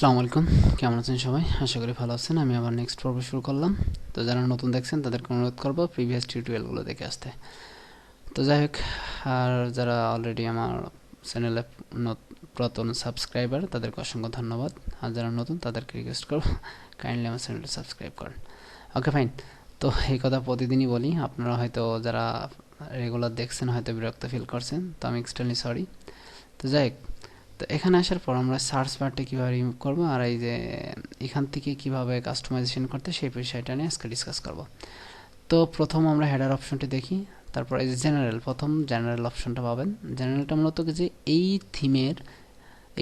আসসালামু আলাইকুম, কেমন আছেন সবাই? আশা করি ভালো আছেন। আমি আবার নেক্সট পর্ব শুরু করলাম। তো যারা নতুন দেখছেন তাদেরকে অনুরোধ করব প্রিভিয়াস টিউটোরিয়ালগুলো দেখে আসতে। তো যাই হোক, আর যারা অলরেডি আমার চ্যানেলে পুরাতন সাবস্ক্রাইবার তাদেরকে অসংখ্য ধন্যবাদ। আর যারা নতুন তাদেরকে রিকোয়েস্ট করব কাইন্ডলি আমার চ্যানেলটা সাবস্ক্রাইব করেন। Okay fine. তো এই কথা প্রতিদিনই বলি, আপনারা হয়তো যারা রেগুলার দেখছেন হয়তো বিরক্ত ফিল করছেন, তো আমি এক্সট্রিমলি সরি। তো যাই হোক, তো এখানে আসার পর আমরা সার্চ বারটা কীভাবে রিমুভ করবো আর এই যে এখান থেকে কিভাবে কাস্টমাইজেশন করতে সেই বিষয়টা নিয়ে আজকে ডিসকাস করব। তো প্রথম আমরা হেডার অপশনটি দেখি, তারপর এই যে জেনারেল, প্রথম জেনারেল অপশনটা পাবেন। জেনারেলটা মূলত যে এই থিমের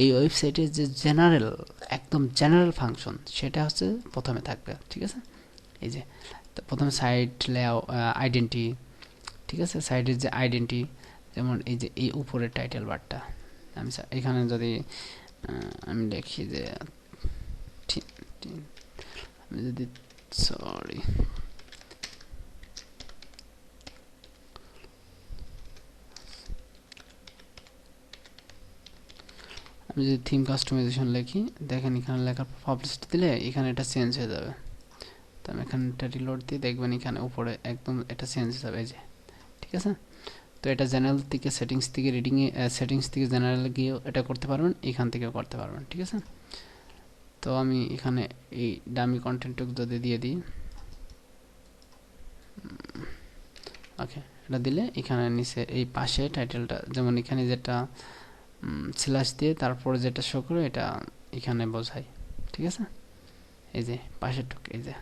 এই ওয়েবসাইটের যে জেনারেল, একদম জেনারেল ফাংশন সেটা হচ্ছে প্রথমে থাকবে, ঠিক আছে? এই যে তো প্রথমে সাইট লেআউট আইডেন্টি, ঠিক আছে? সাইটের যে আইডেন্টি, যেমন এই যে এই উপরের টাইটেল বারটা, আমি এখানে যদি আমি লিখি যে আমি যদি সরি আমি যদি থিম কাস্টমাইজেশন লিখি, দেখেন এখানে লেখার পর পাবলিশ দিলে এখানে এটা চেঞ্জ হয়ে যাবে। তো আমি এখানে এটা রিলোড দিয়ে দেখবেন এখানে উপরে একদম এটা চেঞ্জ হয়ে যাবে, এই যে, ঠিক আছে? তো এটা জেনারেল থেকে সেটিংস থেকে রিডিংয়ে, সেটিংস থেকে জেনারেল গিয়েও এটা করতে পারবেন, এখান থেকেও করতে পারবেন, ঠিক আছে? তো আমি এখানে এই ডামি কন্টেন্টটুকু যদি দিয়ে দিই, ওকে, এটা দিলে এখানে নিচে এই পাশে টাইটেলটা, যেমন এখানে যেটা স্ল্যাশ দিয়ে তারপরে যেটা শো করে এটা এখানে বোঝায়, ঠিক আছে? এই যে পাশের টুক, এই যে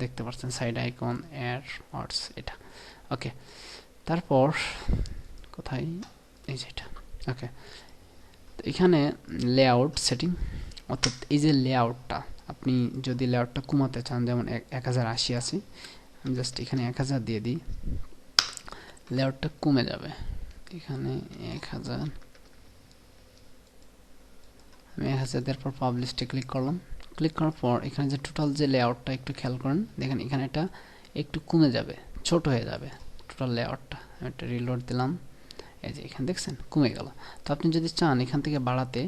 দেখতে পাচ্ছেন সাইড আইকন এর ওয়ার্ডস, এটা ওকে। তারপর কোথায়, এই যে এটা, ওকে। তো এখানে লেআউট সেটিং, অর্থাৎ এই যে লেআউটটা, আপনি যদি লেআউটটা কমাতে চান, যেমন 1080 আছে, আমি জাস্ট এখানে 1000 দিয়ে দিই, লেআউটটা কমে যাবে। এখানে 1000, আমি 1000 দেওয়ার পর পাবলিশে ক্লিক করলাম। ক্লিক করার পর এখানে যে টোটাল যে লেআউটটা একটু খেয়াল করেন, দেখেন এখানে এটা একটু কমে যাবে, ছোট হয়ে যাবে টোটাল লেআউটটা। আমি একটা রিলোড দিলাম, এই যে এখানে দেখছেন কমে গেল। তো আপনি যদি চান এখান থেকে বাড়াতে,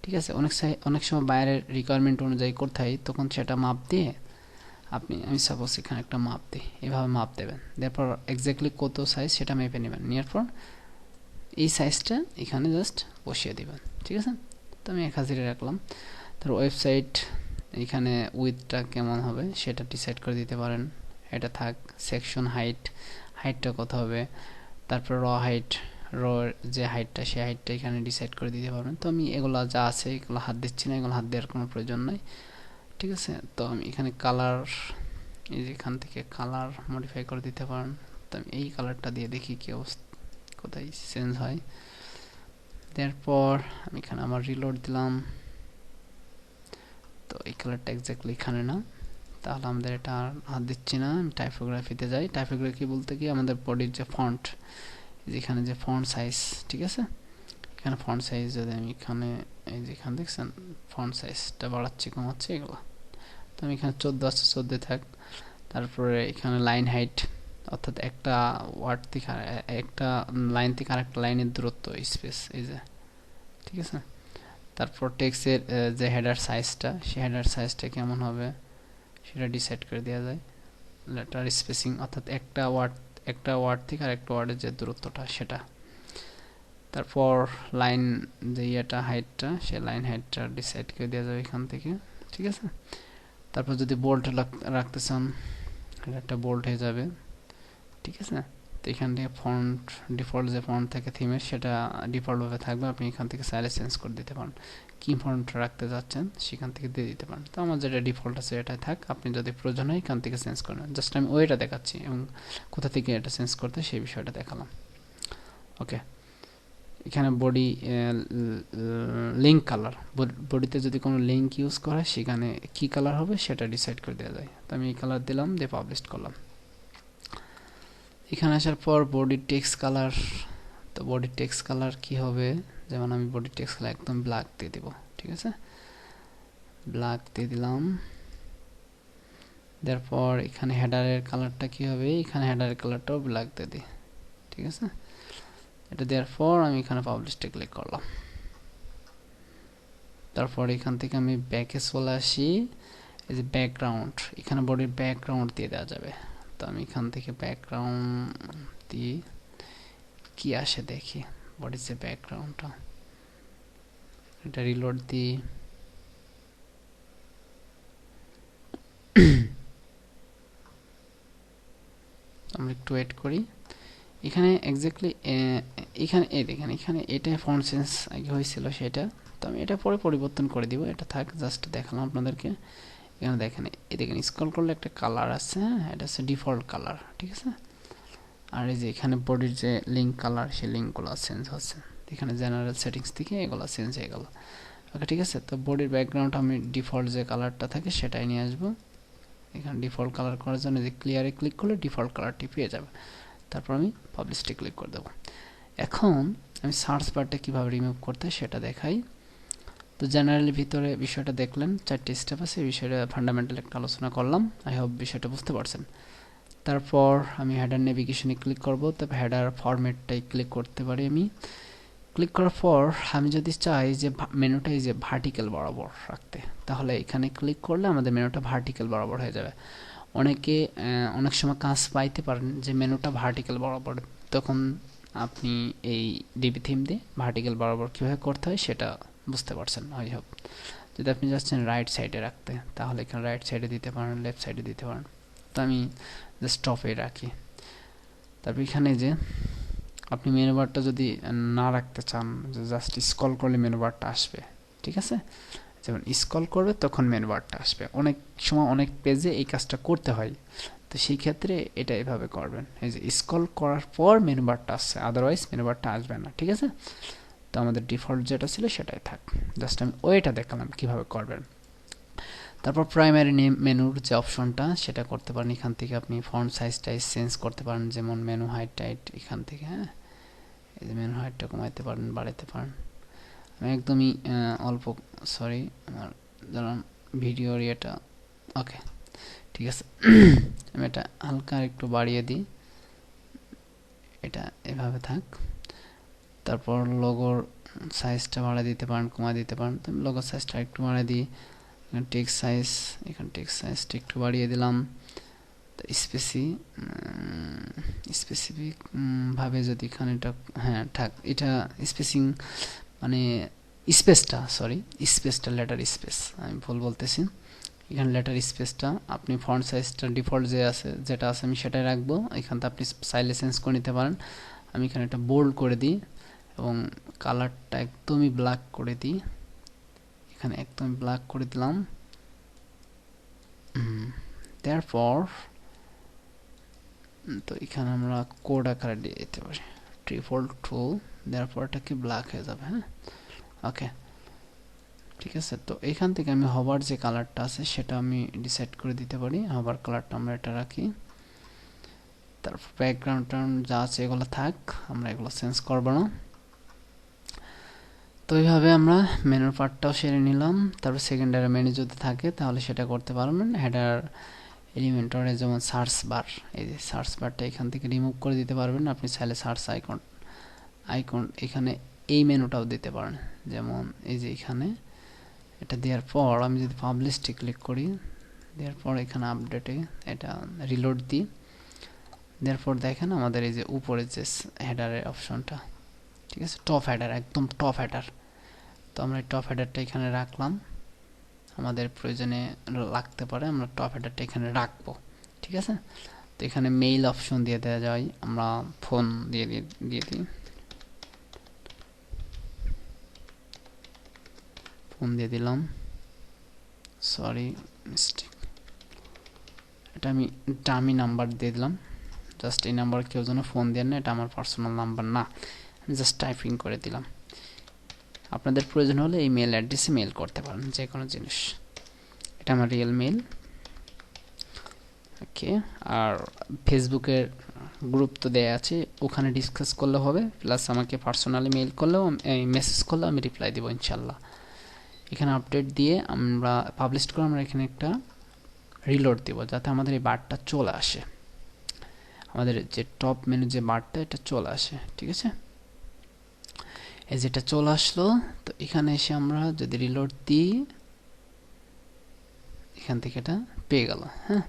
ঠিক আছে, অনেক সময় বাইরের রিকোয়ারমেন্ট অনুযায়ী করতে হয়, তখন সেটা মাপ দিয়ে আপনি, আমি সাপোজ এখানে একটা মাপ দিই, এভাবে মাপ দেবেন, তারপর এক্স্যাক্টলি কত সাইজ সেটা মেপে নেবেন, নেওয়ার পর এই সাইজটা এখানে জাস্ট বসিয়ে দিবেন, ঠিক আছে? তো আমি 1000 রাখলাম। তার ওয়েবসাইট এখানে উইথটা কেমন হবে সেটা ডিসাইড করে দিতে পারেন, এটা থাক। সেকশন হাইটটা কত হবে, তারপর র যে হাইটটা, সেই হাইটটা এখানে ডিসাইড করে দিতে পারবেন। তো আমি এগুলো যা আছে এগুলো হাত দিচ্ছি না, এগুলো হাত দেওয়ার কোনো প্রয়োজন নাই, ঠিক আছে? তো আমি এখানে কালার, এই যে এখান থেকে কালার মডিফাই করে দিতে পারেন। তো আমি এই কালারটা দিয়ে দেখি কি অবস্থা, কোথায় চেঞ্জ হয়। তারপর আমি এখানে আমার রিলোড দিলাম, তো এই কালারটা এক্স্যাক্টলি এখানে না, তাহলে আমাদের এটা আর হাত দিচ্ছি না। আমি টাইপোগ্রাফিতে যাই। টাইপোগ্রাফি বলতে কি আমাদের বডির যে ফন্ট, যেখানে যে ফন্ট সাইজ, ঠিক আছে? এখানে ফন্ট সাইজ যদি আমি এখানে, এই যে এখানে দেখছেন ফন্ট সাইজটা বাড়াচ্ছি কমাচ্ছি এগুলো, তো আমি এখানে 14 আছে, 14 থাক। তারপরে এখানে লাইন হাইট, অর্থাৎ একটা ওয়ার্ড থেকে একটা লাইন থেকে আরেকটা লাইনের দূরত্ব, স্পেস, এই যে, ঠিক আছে? তারপর টেক্সটের যে হেডার সাইজটা, সেই হেডার সাইজটা কেমন হবে সেটা ডিসাইড করে দেওয়া যায়। লেটার স্পেসিং, অর্থাৎ একটা ওয়ার্ড থেকে আরেকটা ওয়ার্ডের যে দূরত্বটা সেটা। তারপর লাইন যে ইয়েটা হাইটটা, সেই লাইন হাইটটা ডিসাইড করে দেওয়া যাবে এখান থেকে, ঠিক আছে? তারপর যদি বোল্ড রাখতে চান, একটা বোল্ড হয়ে যাবে, ঠিক আছে? তো এখান থেকে ফন্ট, ডিফল্ট যে ফন্ট থাকে থিমের, সেটা ডিফল্টভাবে থাকবে। আপনি এখান থেকে চাইলে চেঞ্জ করে দিতে পারেন, কি ফন্ট রাখতে যাচ্ছেন সেখান থেকে দিয়ে দিতে পারেন। তো আমার যেটা ডিফল্ট আছে এটাই থাক, আপনি যদি প্রয়োজন হয় এখান থেকে চেঞ্জ করেন। জাস্ট আমি ওইটা দেখাচ্ছি এবং কোথা থেকে এটা চেঞ্জ করতে সেই বিষয়টা দেখালাম, ওকে। এখানে বডি লিঙ্ক কালার, বডিতে যদি কোনো লিঙ্ক ইউজ করা হয় সেখানে কি কালার হবে সেটা ডিসাইড করে দেওয়া যায়। তো আমি এই কালার দিলাম, দিয়ে পাবলিশ করলাম। এখানে আসার পর বডি টেক্সট কালার, তো বডি টেক্সট কালার কি হবে, যেমন আমি বডি টেক্সট কালার একদম ব্ল্যাক দিয়ে দিব, ঠিক আছে? ব্ল্যাক দিয়ে দিলাম। তারপর এখানে হেডারের কালারটা কি হবে, এখানে হেডারের কালারটাও ব্ল্যাক দিয়ে দিই, ঠিক আছে? এটা দেওয়ার পর আমি এখানে পাবলিশে ক্লিক করলাম। তারপর এখান থেকে আমি ব্যাকে চলে আসি, এই যে ব্যাকগ্রাউন্ড, এখানে বডির ব্যাকগ্রাউন্ড দিয়ে দেওয়া যাবে। তো আমি এখান থেকে ব্যাকগ্রাউন্ড দিয়ে কি আসে দেখি, বডির যে ব্যাকগ্রাউন্ডটা, এটা রিলোড দিই। আমরা একটু ওয়েট করি। এখানে এক্স্যাক্টলি এখানে দেখেন, এখানে এটা ফন্ট চেঞ্জ আগে হয়েছিল সেটা, তো আমি এটা পরে পরিবর্তন করে দিব, এটা থাক, জাস্ট দেখালাম আপনাদেরকে। এখানে দেখেন, এই দেখেন স্ক্রল করলে একটা কালার আছে, হ্যাঁ, এটা হচ্ছে ডিফল্ট কালার, ঠিক আছে। আর এই যে এখানে বডির যে লিঙ্ক কালার, সেই লিঙ্কগুলো চেঞ্জ হচ্ছে, এখানে জেনারেল সেটিংস থেকে এগুলো চেঞ্জ হয়ে গেল। ওকে, ঠিক আছে। তো বডির ব্যাকগ্রাউন্ড আমি ডিফল্ট যে কালারটা থাকে সেটাই নিয়ে আসবো। এখানে ডিফল্ট কালার করার জন্য যে ক্লিয়ারে ক্লিক করলে ডিফল্ট কালারটি পেয়ে যাবে। তারপর আমি পাবলিশে ক্লিক করে দেবো। এখন আমি সার্চ বারটা কীভাবে রিমুভ করতে সেটা দেখাই। তো জেনারেলি ভিতরে বিষয়টা দেখলেন, 4টি স্টেপ আছে, এই বিষয়টা ফান্ডামেন্টাল একটা আলোচনা করলাম, আই হোপ বিষয়টা বুঝতে পারছেন। তারপর আমি হেডার নেভিগেশনে ক্লিক করব, তবে হেডার ফরম্যাটটাই ক্লিক করতে পারি। আমি ক্লিক করার পর আমি যদি চাই যে মেনুটা এই যে ভার্টিক্যাল বরাবর রাখতে, তাহলে এখানে ক্লিক করলে আমাদের মেনুটা ভার্টিক্যাল বরাবর হয়ে যাবে। অনেকে অনেক সময় কাজ পাইতে পারেন যে মেনুটা ভার্টিক্যাল বরাবর, তখন আপনি এই ডিভি থিম দিয়ে ভার্টিক্যাল বরাবর কীভাবে করতে হয় সেটা বুঝতে পারছেন, আই হোপ। যদি আপনি যাচ্ছেন রাইট সাইডে রাখতে, তাহলে এখানে রাইট সাইডে দিতে পারেন, লেফট সাইডে দিতে পারেন। তো আমি জাস্ট টপে রাখি। তারপর এখানে যে আপনি মেনু বারটা যদি না রাখতে চান, যে জাস্ট স্ক্রল করলে মেনু বারটা আসবে, ঠিক আছে, যেমন স্ক্রল করবে তখন মেনু বারটা আসবে, অনেক সময় অনেক পেজে এই কাজটা করতে হয়, তো সেই ক্ষেত্রে এটা এভাবে করবেন, এই যে স্ক্রল করার পর মেনু বারটা আসছে, আদারওয়াইজ মেনু বারটা আসবে না, ঠিক আছে। তো আমাদের ডিফল্ট যেটা ছিল সেটাই থাক, জাস্ট আমি ওইটা দেখালাম কীভাবে করবেন। তারপর প্রাইমারি মেনুর যে অপশনটা সেটা করতে পারেন, এখান থেকে আপনি ফন্ট সাইজ টাইজ চেঞ্জ করতে পারেন, যেমন মেনু হাইট টাইট এখান থেকে, হ্যাঁ, এই যে মেনু হাইটটা কমাইতে পারেন, বাড়াইতে পারেন। আমি একদমই অল্প, সরি আমার ধরুন ভিডিওর ইয়েটা, ওকে, ঠিক আছে। আমি এটা হালকা একটু বাড়িয়ে দিই, এটা এভাবে থাক। তারপর লোগোর সাইজটা বাড়িয়ে দিতে পারেন, কমায় দিতে পারেন। তো আমি লোগোর সাইজটা একটু বাড়িয়ে দিই। এখানে টেক্সট সাইজ, এখানে টেক্সট সাইজটা একটু বাড়িয়ে দিলাম। তো স্পেসিফিক ভাবে যদি এখানে এটা, হ্যাঁ থাক, এটা স্পেসিং মানে স্পেসটা, সরি স্পেসটা, লেটার স্পেস, আমি ভুল বলতেছি। এখানে লেটার স্পেসটা আপনি ফন্ট সাইজটা ডিফল্ট যে আছে, যেটা আছে আমি সেটাই রাখবো। এখানটা আপনি চাইলে চেঞ্জ করে নিতে পারেন। আমি এখানে একটা বোল্ড করে দিই এবং কালারটা একদমই ব্ল্যাক করে দিই, এখানে একদমই ব্ল্যাক করে দিলাম। তারপর তো এখানে আমরা কোড আকারে দিয়ে দিতে পারি, ডিফল্ট টুল, তারপর এটা কি ব্ল্যাক হয়ে যাবে, হ্যাঁ, ওকে, ঠিক আছে। তো এখান থেকে আমি হবার যে কালারটা আছে সেটা আমি ডিসাইড করে দিতে পারি, হবার কালারটা আমরা এটা রাখি। তারপর ব্যাকগ্রাউন্ড যা আছে এগুলো থাক, আমরা এগুলো চেঞ্জ করব না। তো এইভাবে আমরা মেনুর পার্টটাও সেরে নিলাম। তারপর সেকেন্ডারি মেনু যদি থাকে তাহলে সেটা করতে পারবেন। হেডার এলিমেন্টরে যেমন সার্চ বার, এই যে সার্চ বারটা এখান থেকে রিমুভ করে দিতে পারবেন। আপনি চাইলে সার্চ আইকন এখানে এই মেনুটাও দিতে পারেন, যেমন এই যে এখানে এটা দেওয়ার পর আমি যদি পাবলিশে ক্লিক করি, দেওয়ার পর এখানে আপডেটে এটা রিলোড দিই, দেওয়ার পর দেখেন আমাদের এই যে উপরে যে হেডারের অপশনটা, ঠিক আছে, টপ হেডার, একদম টপ হেডার। তো আমরা এই টপ হেডারটা এখানে রাখলাম, আমাদের প্রয়োজনে লাগতে পারে, আমরা টপ হেডারটা এখানে রাখবো, ঠিক আছে। তো এখানে মেইল অপশন দিয়ে দেওয়া যায়, আমরা ফোন দিয়ে দিই, ফোন দিয়ে দিলাম, সরি মিস্টেক, এটা আমি ডামি নাম্বার দিয়ে দিলাম। জাস্ট এই নাম্বার কেউ যেন ফোন দেন না, এটা আমার পার্সোনাল নাম্বার না, আমি জাস্ট টাইপিং করে দিলাম। আপনাদের প্রয়োজন হলে এই মেল অ্যাড্রেসে মেল করতে পারেন যে কোনো জিনিস, এটা আমার রিয়েল মেল, ওকে। আর ফেসবুকের গ্রুপ তো দেয়া আছে, ওখানে ডিসকাস করলে হবে, প্লাস আমাকে পার্সোনালি মেল করলেও, মেসেজ করলেও আমি রিপ্লাই দেবো ইনশাল্লাহ। এখানে আপডেট দিয়ে আমরা পাবলিশ করে আমরা এখানে একটা রিলোড দেব, যাতে আমাদের এই বারটা চলে আসে, আমাদের যে টপ মেনু যে বারটা এটা চলে আসে, ঠিক আছে। এই যেটা চলে আসলো। তো এখানে এসে আমরা যদি রিলোড দিই, এখান থেকে এটা পেয়ে গেল। হ্যাঁ,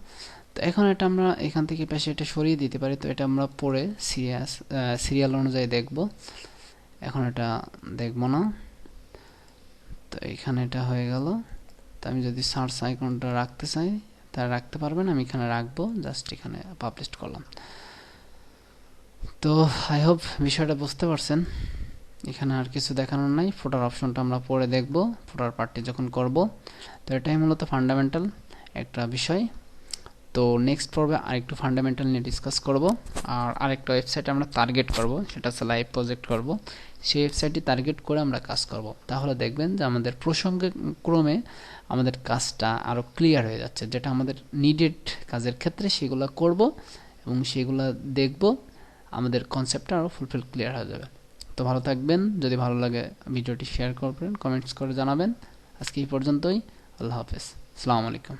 তো এখন এটা আমরা এখান থেকে পাশে এটা সরিয়ে দিতে পারি। তো এটা আমরা পরে সিরিয়াল অনুযায়ী দেখব, এখন এটা দেখব না। তো এখানে এটা হয়ে গেল। তো আমি যদি সার্চ আইকনটা রাখতে চাই তা রাখতে পারবেন, আমি এখানে রাখবো, জাস্ট এখানে পাবলিশ করলাম। তো আই হোপ বিষয়টা বুঝতে পারছেন। এখানে আর কিছু দেখানোর নাই। ফুটার অপশনটা আমরা পরে দেখব ফুটার পার্টটি যখন করব। তো এটাই মূলত ফান্ডামেন্টাল একটা বিষয়। তো নেক্সট পর্বে আরেকটু ফান্ডামেন্টাল নিয়ে ডিসকাস করব। আর আরেকটা ওয়েবসাইট আমরা টার্গেট করব, সেটা হচ্ছে লাইভ প্রজেক্ট করব। সেই ওয়েবসাইটটি টার্গেট করে আমরা কাজ করব। তাহলে দেখবেন যে আমাদের প্রসঙ্গক্রমে আমাদের কাজটা আরও ক্লিয়ার হয়ে যাচ্ছে। যেটা আমাদের নিডেড কাজের ক্ষেত্রে সেগুলো করব এবং সেগুলো দেখব, আমাদের কনসেপ্টটা আরও ফুলফিল ক্লিয়ার হয়ে যাবে। তো ভালো থাকবেন। যদি ভালো লাগে ভিডিওটি শেয়ার করবেন, কমেন্টস করে জানাবেন। আজকে এই পর্যন্তই। আল্লাহ হাফেজ। আসসালামু আলাইকুম।